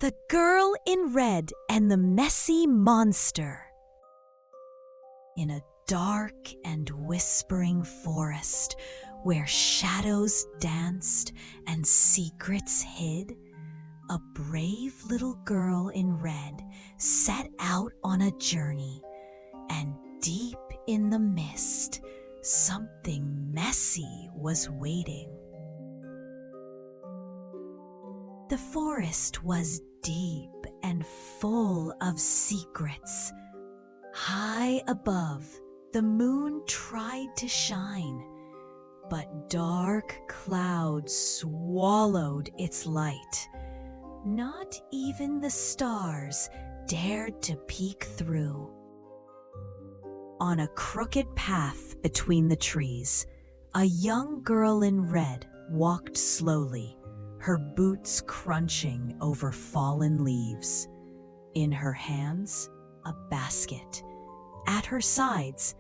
The Girl in Red and the Messy Monster. In a dark and whispering forest where shadows danced and secrets hid, a brave little girl in red set out on a journey, and deep in the mist, something messy was waiting. The forest was deep and full of secrets. High above, the moon tried to shine, but dark clouds swallowed its light. Not even the stars dared to peek through. On a crooked path between the trees, a young girl in red walked slowly, her boots crunching over fallen leaves. In her hands, a basket. At her sides,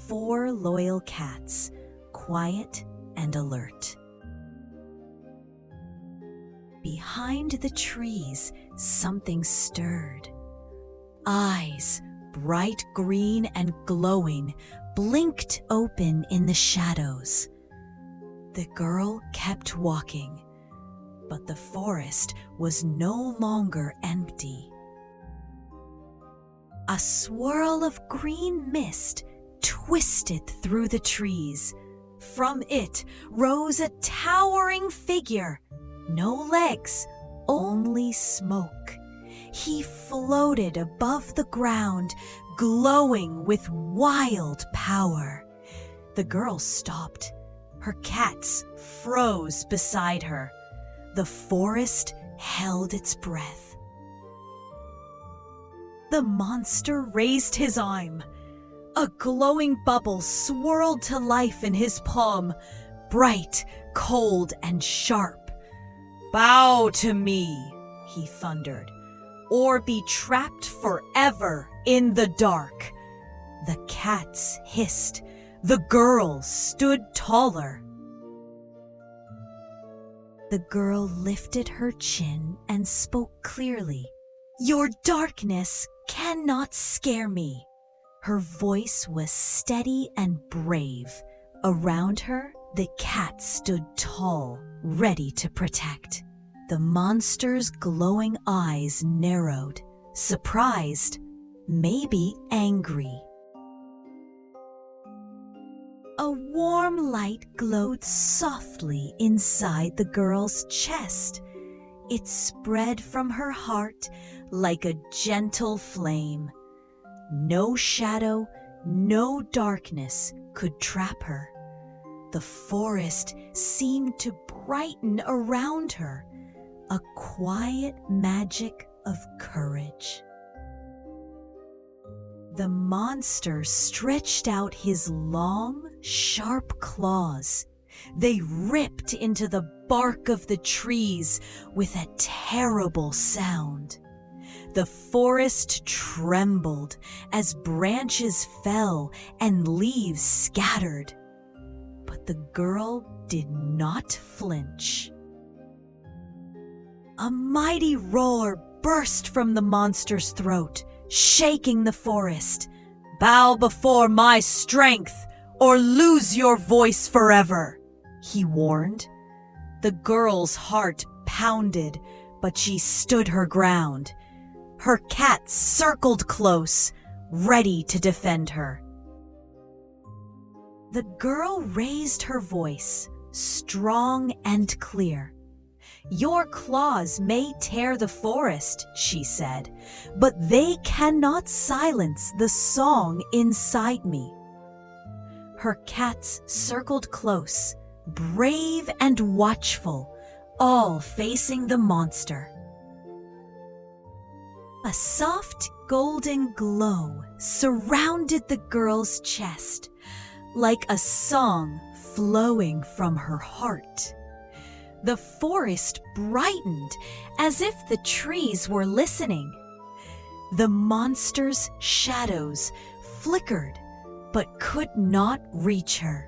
4 loyal cats, quiet and alert. Behind the trees, something stirred. Eyes, bright green and glowing, blinked open in the shadows. The girl kept walking, but the forest was no longer empty. A swirl of green mist twisted through the trees. From it rose a towering figure. No legs, only smoke. He floated above the ground, glowing with wild power. The girl stopped. Her cats froze beside her. The forest held its breath. The monster raised his arm. A glowing bubble swirled to life in his palm, bright, cold, and sharp. "Bow to me," he thundered, "or be trapped forever in the dark." The cats hissed. The girl stood taller. The girl lifted her chin and spoke clearly. "Your darkness cannot scare me." Her voice was steady and brave. Around her, the cat stood tall, ready to protect. The monster's glowing eyes narrowed, surprised, maybe angry. A warm light glowed softly inside the girl's chest. It spread from her heart like a gentle flame. No shadow, no darkness could trap her. The forest seemed to brighten around her, a quiet magic of courage. The monster stretched out his long, sharp claws. They ripped into the bark of the trees with a terrible sound. The forest trembled as branches fell and leaves scattered. But the girl did not flinch. A mighty roar burst from the monster's throat, shaking the forest. "Bow before my strength, or lose your voice forever," he warned. The girl's heart pounded, but she stood her ground. Her cats circled close, ready to defend her. The girl raised her voice, strong and clear. "Your claws may tear the forest," she said, "but they cannot silence the song inside me." Her cats circled close, brave and watchful, all facing the monster. A soft golden glow surrounded the girl's chest, like a song flowing from her heart. The forest brightened as if the trees were listening. The monster's shadows flickered but could not reach her.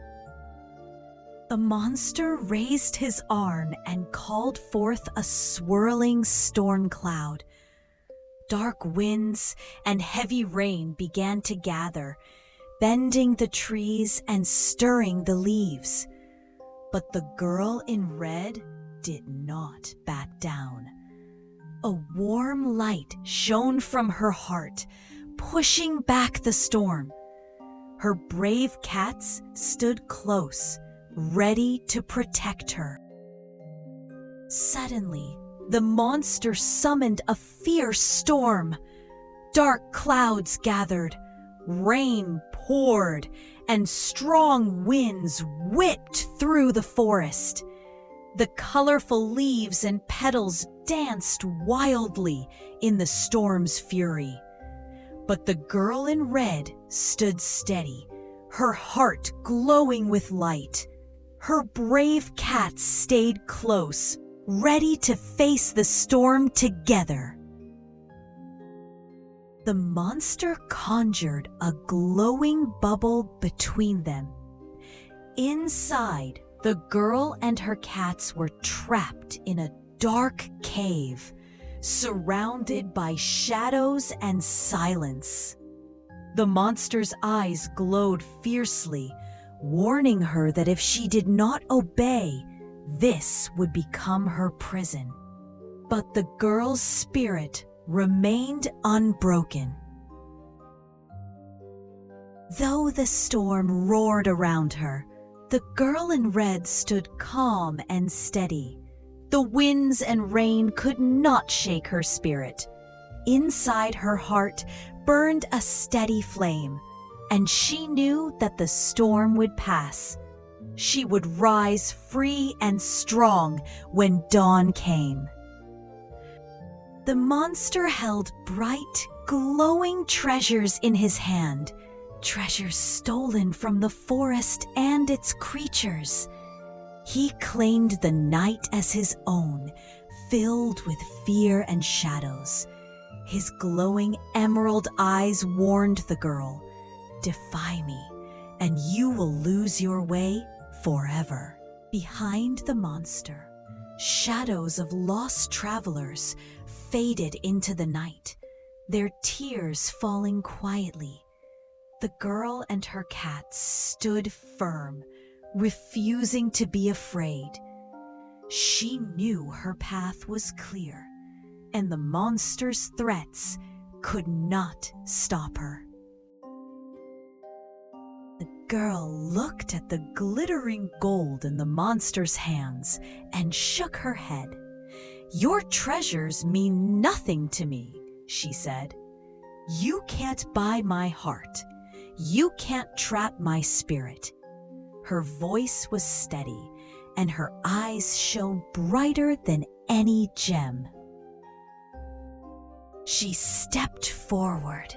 The monster raised his arm and called forth a swirling storm cloud. Dark winds and heavy rain began to gather, bending the trees and stirring the leaves. But the girl in red did not back down. A warm light shone from her heart, pushing back the storm. Her brave cats stood close, ready to protect her. Suddenly, the monster summoned a fierce storm. Dark clouds gathered, rain poured, and strong winds whipped through the forest. The colorful leaves and petals danced wildly in the storm's fury. But the girl in red stood steady, her heart glowing with light. Her brave cats stayed close, ready to face the storm together. The monster conjured a glowing bubble between them. Inside, the girl and her cats were trapped in a dark cave, surrounded by shadows and silence. The monster's eyes glowed fiercely, warning her that if she did not obey, this would become her prison. But the girl's spirit remained unbroken. Though the storm roared around her, the girl in red stood calm and steady. The winds and rain could not shake her spirit. Inside her heart burned a steady flame, and she knew that the storm would pass. She would rise free and strong when dawn came. The monster held bright, glowing treasures in his hand, treasures stolen from the forest and its creatures. He claimed the night as his own, filled with fear and shadows. His glowing emerald eyes warned the girl, "Defy me, and you will lose your way forever." Behind the monster, shadows of lost travelers faded into the night, their tears falling quietly. The girl and her cat stood firm, refusing to be afraid. She knew her path was clear, and the monster's threats could not stop her. The girl looked at the glittering gold in the monster's hands and shook her head. "Your treasures mean nothing to me," she said. "You can't buy my heart. You can't trap my spirit." Her voice was steady, and her eyes shone brighter than any gem. She stepped forward,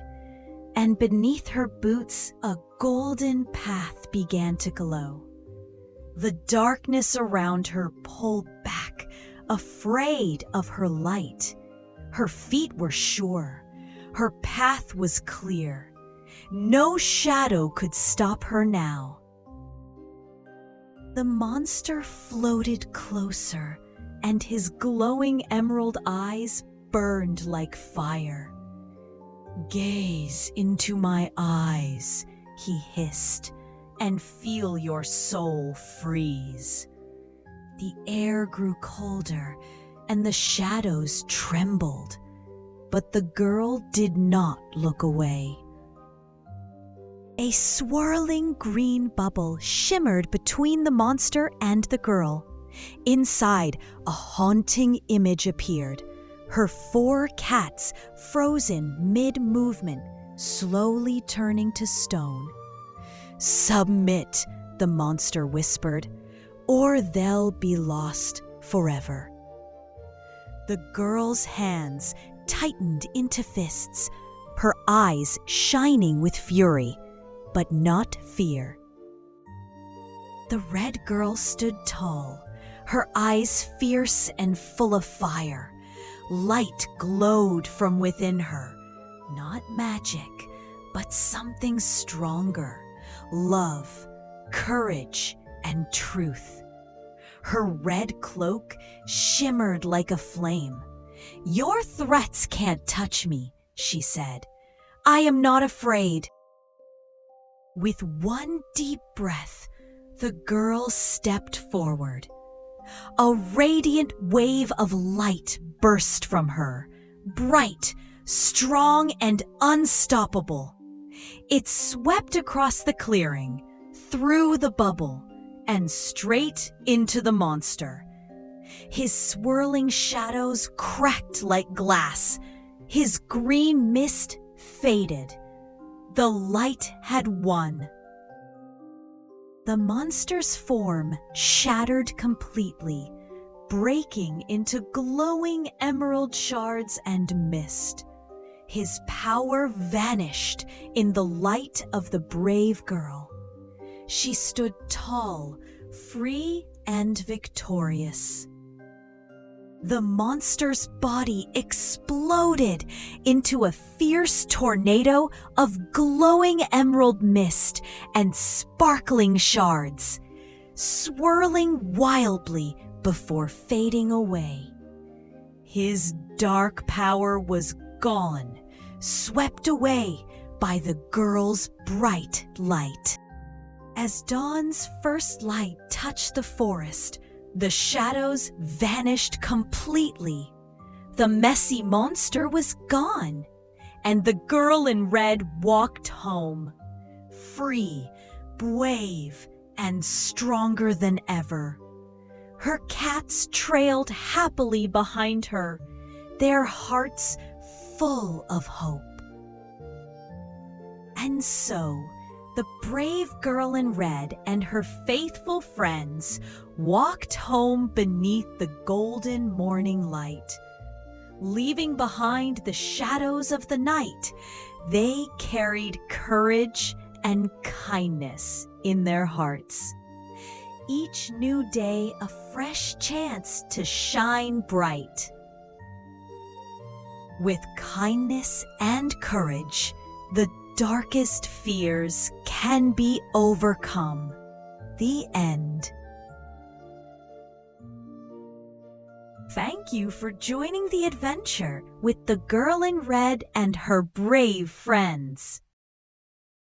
and beneath her boots a golden path began to glow. The darkness around her pulled back, afraid of her light. Her feet were sure. Her path was clear. No shadow could stop her now. The monster floated closer, and his glowing emerald eyes burned like fire. "Gaze into my eyes," he hissed, "and feel your soul freeze." The air grew colder, and the shadows trembled, but the girl did not look away. A swirling green bubble shimmered between the monster and the girl. Inside, a haunting image appeared. Her 4 cats frozen mid-movement, slowly turning to stone. "Submit," the monster whispered, "or they'll be lost forever." The girl's hands tightened into fists, her eyes shining with fury, but not fear. The red girl stood tall, her eyes fierce and full of fire. Light glowed from within her, not magic, but something stronger, love, courage, and truth. Her red cloak shimmered like a flame. "Your threats can't touch me," she said. "I am not afraid." With one deep breath, the girl stepped forward. A radiant wave of light burst from her, bright, strong, and unstoppable. It swept across the clearing, through the bubble, and straight into the monster. His swirling shadows cracked like glass. His green mist faded. The light had won. The monster's form shattered completely, breaking into glowing emerald shards and mist. His power vanished in the light of the brave girl. She stood tall, free, and victorious. The monster's body exploded into a fierce tornado of glowing emerald mist and sparkling shards, swirling wildly before fading away. His dark power was gone, swept away by the girl's bright light. As dawn's first light touched the forest, the shadows vanished completely. The messy monster was gone, and the girl in red walked home, free, brave, and stronger than ever. Her cats trailed happily behind her, their hearts full of hope. And so, the brave girl in red and her faithful friends walked home beneath the golden morning light. Leaving behind the shadows of the night, they carried courage and kindness in their hearts. Each new day a fresh chance to shine bright. With kindness and courage, the darkest fears can be overcome. The end. Thank you for joining the adventure with the girl in red and her brave friends.